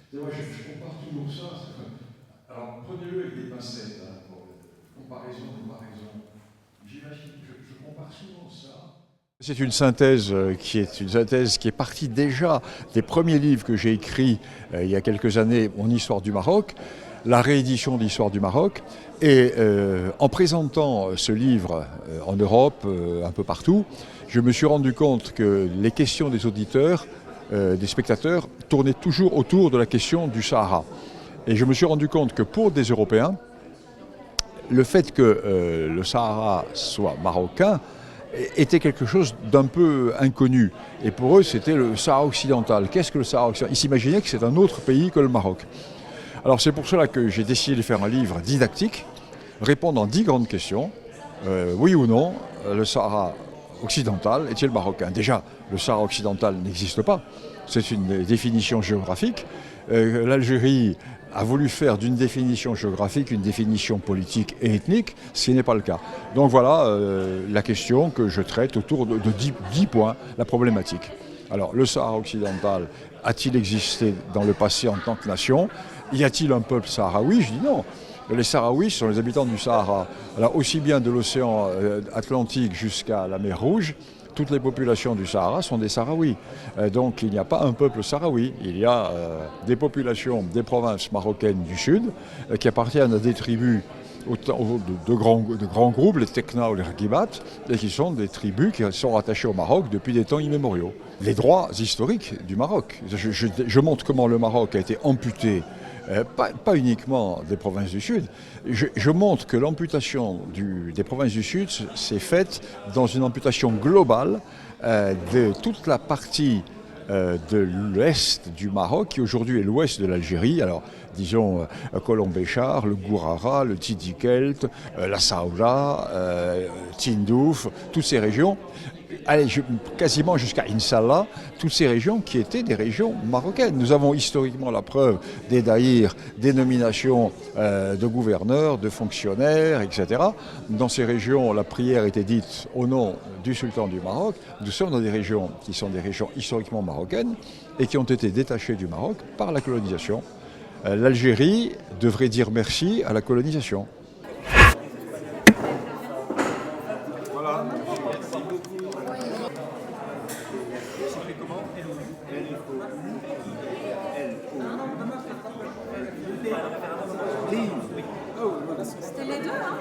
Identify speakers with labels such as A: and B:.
A: C'est vrai, je compare toujours ça. Alors, prenez-le avec des pincettes, hein, pour comparaison. J'imagine, je compare souvent ça. C'est une synthèse qui est partie déjà des premiers livres que j'ai écrits il y a quelques années, Mon histoire du Maroc, la réédition de l'histoire du Maroc. Et en présentant ce livre en Europe, un peu partout, je me suis rendu compte que les questions des auditeurs, des spectateurs, tournaient toujours autour de la question du Sahara. Et je me suis rendu compte que pour des Européens, le fait que le Sahara soit marocain était quelque chose d'un peu inconnu. Et pour eux, c'était le Sahara occidental. Qu'est-ce que le Sahara occidental? Ils s'imaginaient que c'est un autre pays que le Maroc. Alors c'est pour cela que j'ai décidé de faire un livre didactique, répondant à 10 grandes questions. Oui ou non, le Sahara occidental est-il marocain? Déjà, le Sahara occidental n'existe pas. C'est une définition géographique. L'Algérie a voulu faire d'une définition géographique une définition politique et ethnique, ce qui n'est pas le cas. Donc voilà la question que je traite autour de 10 points, la problématique. Alors, le Sahara occidental a-t-il existé dans le passé en tant que nation? Y a-t-il un peuple sahraoui? Je dis non. Les Sahraouis sont les habitants du Sahara. Alors, aussi bien de l'océan Atlantique jusqu'à la mer Rouge, toutes les populations du Sahara sont des Sahraouis. Donc il n'y a pas un peuple sahraoui. Il y a des populations des provinces marocaines du sud qui appartiennent à des tribus de grands groupes, les Tekna ou les Rakibat, et qui sont des tribus qui sont rattachées au Maroc depuis des temps immémoriaux. Les droits historiques du Maroc. Je montre comment le Maroc a été amputé. Pas uniquement des provinces du Sud. Je montre que l'amputation des provinces du Sud s'est faite dans une amputation globale de toute la partie de l'est du Maroc, qui aujourd'hui est l'ouest de l'Algérie. Alors, disons, Colombéchar, le Gourara, le Sidi Kelt, la Saoura, Tindouf, toutes ces régions. Allez, quasiment jusqu'à Insallah, toutes ces régions qui étaient des régions marocaines. Nous avons historiquement la preuve des daïrs, des nominations de gouverneurs, de fonctionnaires, etc. Dans ces régions, la prière était dite au nom du sultan du Maroc. Nous sommes dans des régions qui sont des régions historiquement marocaines et qui ont été détachées du Maroc par la colonisation. L'Algérie devrait dire merci à la colonisation. Voilà. Merci beaucoup. Ça s'appelait comment?
B: C'était les deux, hein?